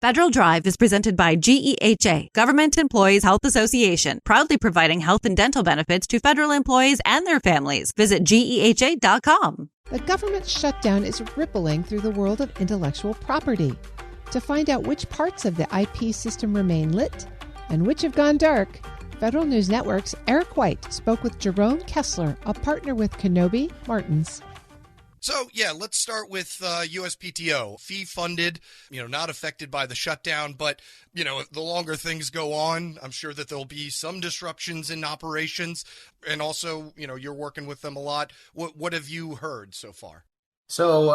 Federal Drive is presented by GEHA, Government Employees Health Association, proudly providing health and dental benefits to federal employees and their families. Visit GEHA.com. The government shutdown is rippling through the world of intellectual property. To find out which parts of the IP system remain lit and which have gone dark, Federal News Network's Eric White spoke with Jarom Kesler, a partner with Knobbe Martens. So, let's start with USPTO. Fee-funded, not affected by the shutdown, but, the longer things go on, I'm sure that there'll be some disruptions in operations. And also, you're working with them a lot. What have you heard so far? So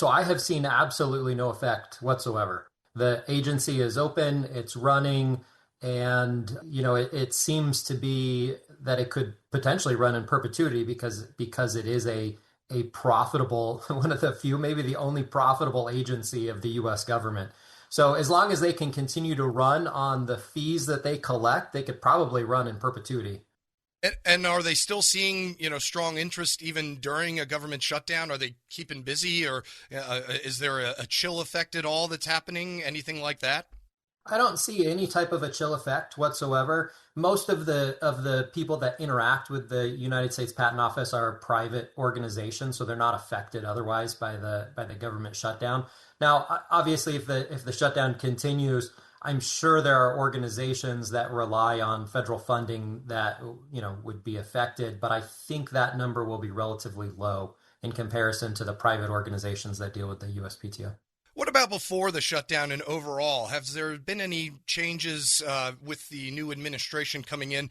I have seen absolutely no effect whatsoever. The agency is open, it's running, and, it seems to be that it could potentially run in perpetuity because it is a profitable, one of the few, maybe the only profitable agency of the U.S. government. So as long as they can continue to run on the fees that they collect, they could probably run in perpetuity. And are they still seeing, strong interest even during a government shutdown? Are they keeping busy, or is there a chill effect at all that's happening? Anything like that? I don't see any type of a chill effect whatsoever. Most of the people that interact with the United States Patent Office are private organizations, so they're not affected otherwise by the government shutdown. Now, obviously, if the shutdown continues, I'm sure there are organizations that rely on federal funding that would be affected, but I think that number will be relatively low in comparison to the private organizations that deal with the USPTO. What about before the shutdown and overall? Has there been any changes with the new administration coming in?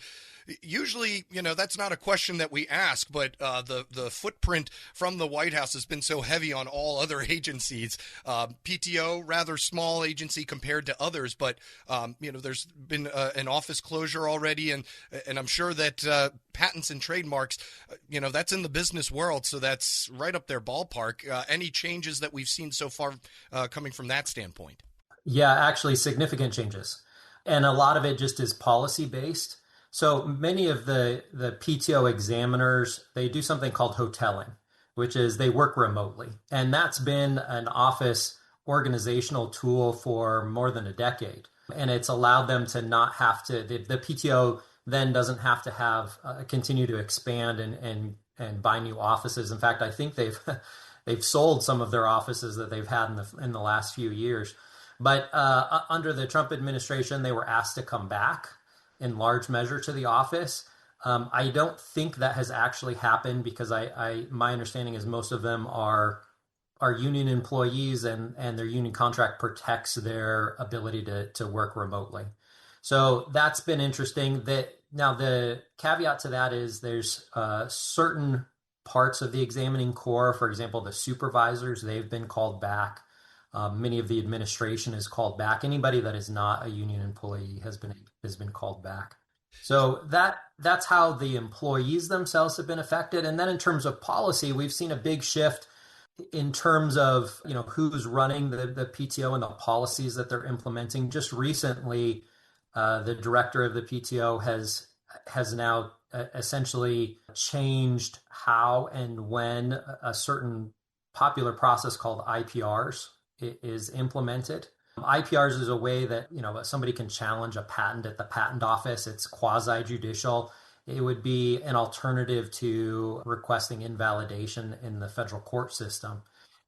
Usually, that's not a question that we ask, but the footprint from the White House has been so heavy on all other agencies. PTO, rather small agency compared to others, but there's been an office closure already, and I'm sure that patents and trademarks, that's in the business world, so that's right up their ballpark. Any changes that we've seen so far coming from that standpoint? Yeah, actually significant changes. And a lot of it just is policy based. So many of the PTO examiners, they do something called hoteling, which is they work remotely. And that's been an office organizational tool for more than a decade. And it's allowed them to not have to, the PTO then doesn't have to continue to expand and buy new offices. In fact, I think they've sold some of their offices that they've had in the last few years. But under the Trump administration, they were asked to come back in large measure to the office. I don't think that has actually happened because my understanding is most of them are union employees and their union contract protects their ability to work remotely. So that's been interesting. Now the caveat to that is there's certain parts of the examining corps, for example, the supervisors, they've been called back. Many of the administration is called back. Anybody that is not a union employee has been called back. So that's how the employees themselves have been affected. And then in terms of policy, we've seen a big shift in terms of who's running the PTO and the policies that they're implementing. Just recently, the director of the PTO has now essentially changed how and when a certain popular process called IPRs is implemented. IPRs is a way that somebody can challenge a patent at the patent office. It's quasi-judicial. It would be an alternative to requesting invalidation in the federal court system.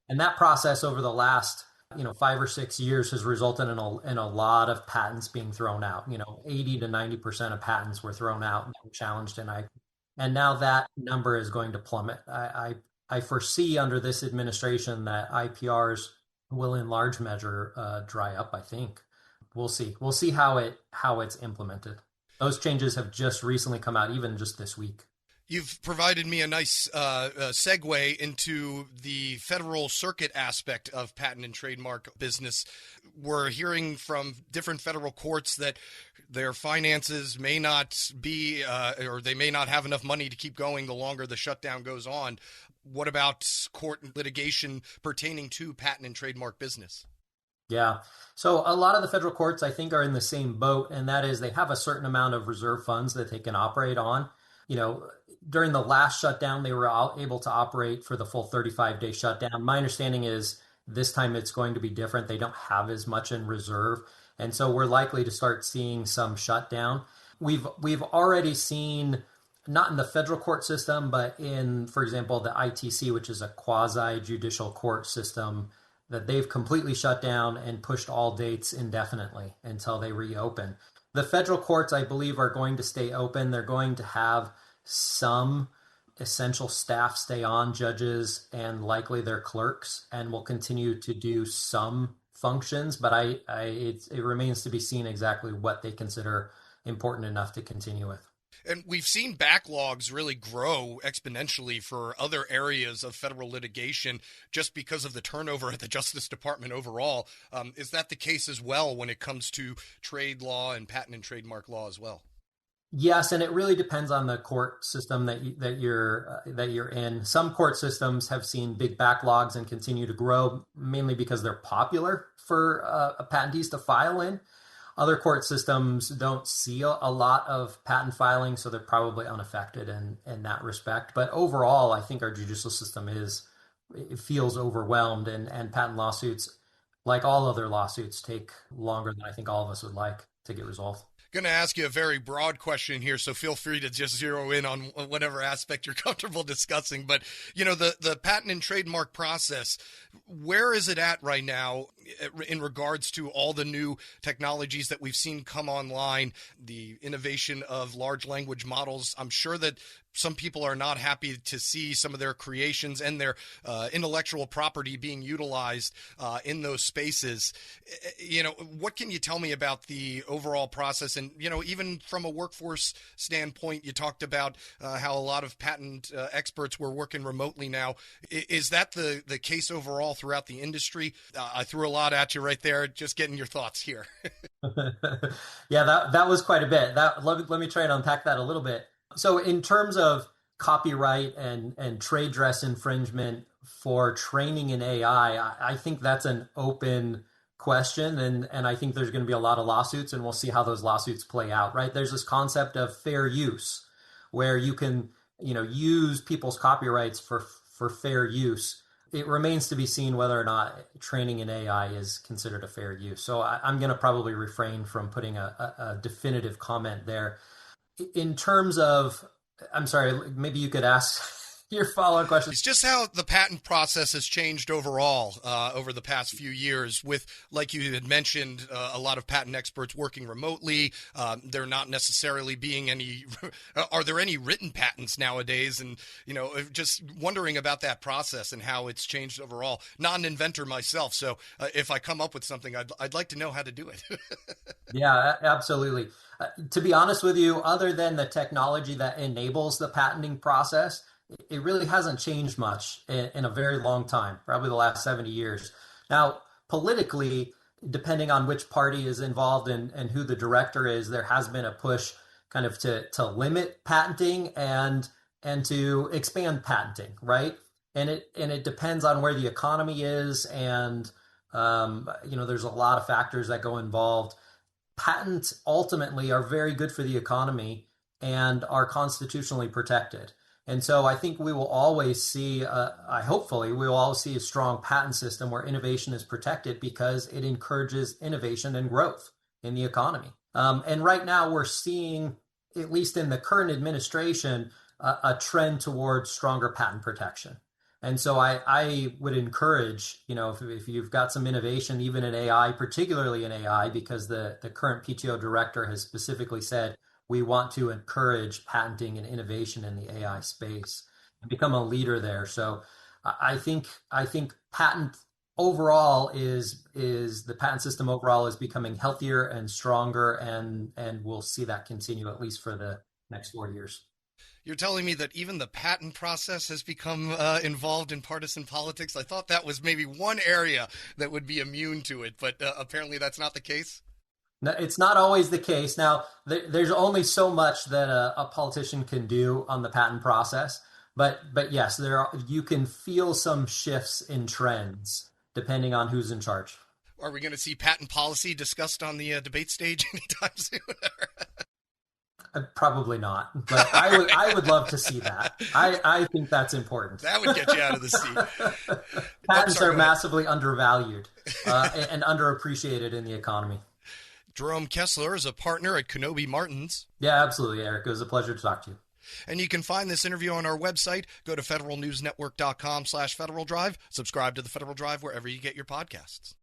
And that process over the last 5 or 6 years has resulted in a lot of patents being thrown out. 80 to 90% of patents were thrown out and challenged in IP. And now that number is going to plummet. I foresee under this administration that IPRs will in large measure dry up, I think. We'll see. We'll see how it's implemented. Those changes have just recently come out, even just this week. You've provided me a nice segue into the federal circuit aspect of patent and trademark business. We're hearing from different federal courts that their finances may not be, or they may not have enough money to keep going the longer the shutdown goes on. What about court litigation pertaining to patent and trademark business? Yeah. So a lot of the federal courts, I think, are in the same boat, and that is they have a certain amount of reserve funds that they can operate on. During the last shutdown, they were able to operate for the full 35-day shutdown. My understanding is This time it's going to be different. They don't have as much in reserve. And so we're likely to start seeing some shutdown. We've already seen, not in the federal court system, but in, for example, the ITC, which is a quasi-judicial court system, that they've completely shut down and pushed all dates indefinitely until they reopen. The federal courts, I believe, are going to stay open. They're going to have some essential staff stay on, judges and likely their clerks, and will continue to do some functions. But it remains to be seen exactly what they consider important enough to continue with. And we've seen backlogs really grow exponentially for other areas of federal litigation just because of the turnover at the Justice Department overall. Is that the case as well when it comes to trade law and patent and trademark law as well? Yes, and it really depends on the court system that you're in. Some court systems have seen big backlogs and continue to grow, mainly because they're popular for patentees to file in. Other court systems don't see a lot of patent filing, so they're probably unaffected in that respect. But overall, I think our judicial system feels overwhelmed, and patent lawsuits, like all other lawsuits, take longer than I think all of us would like to get resolved. Going to ask you a very broad question here, so feel free to just zero in on whatever aspect you're comfortable discussing. But, the patent and trademark process, where is it at right now in regards to all the new technologies that we've seen come online, the innovation of large language models? I'm sure that some people are not happy to see some of their creations and their intellectual property being utilized in those spaces. What can you tell me about the overall process? And, even from a workforce standpoint, you talked about how a lot of patent experts were working remotely now. Is that the case overall throughout the industry? I threw a lot at you right there, just getting your thoughts here. Yeah, that was quite a bit. Let me try and unpack that a little bit. So in terms of copyright and trade dress infringement for training in AI, I think that's an open question. And I think there's going to be a lot of lawsuits, and we'll see how those lawsuits play out, right? There's this concept of fair use where you can, use people's copyrights for fair use. It remains to be seen whether or not training in AI is considered a fair use. So I'm going to probably refrain from putting a definitive comment there. In terms of, I'm sorry, maybe you could ask your follow-up question. It's just how the patent process has changed overall over the past few years with, like you had mentioned, a lot of patent experts working remotely. There not necessarily being any, are there any written patents nowadays? And, just wondering about that process and how it's changed overall. Not an inventor myself, so if I come up with something, I'd like to know how to do it. Yeah, absolutely. To be honest with you, other than the technology that enables the patenting process, it really hasn't changed much in a very long time, probably the last 70 years. Now, politically, depending on which party is involved and who the director is, there has been a push kind of to limit patenting and to expand patenting, right? And it depends on where the economy is, and there's a lot of factors that go involved. Patents ultimately are very good for the economy and are constitutionally protected. And so I think we will always see, hopefully we will always see a strong patent system where innovation is protected because it encourages innovation and growth in the economy. And right now we're seeing, at least in the current administration, a trend towards stronger patent protection. And so I would encourage, if you've got some innovation, even in AI, particularly in AI, because the current PTO director has specifically said, we want to encourage patenting and innovation in the AI space and become a leader there. So I think patent overall is the patent system overall is becoming healthier and stronger, and we'll see that continue at least for the next 4 years. You're telling me that even the patent process has become involved in partisan politics? I thought that was maybe one area that would be immune to it, but apparently that's not the case? No, it's not always the case. Now, there's only so much that a politician can do on the patent process, but yes, you can feel some shifts in trends depending on who's in charge. Are we going to see patent policy discussed on the debate stage anytime soon? Probably not, but I would love to see that. I think that's important. That would get you out of the seat. Patents are massively undervalued and underappreciated in the economy. Jarom Kesler is a partner at Knobbe Martens. Yeah, absolutely, Eric. It was a pleasure to talk to you. And you can find this interview on our website. Go to federalnewsnetwork.com/Federal Drive. Subscribe to the Federal Drive wherever you get your podcasts.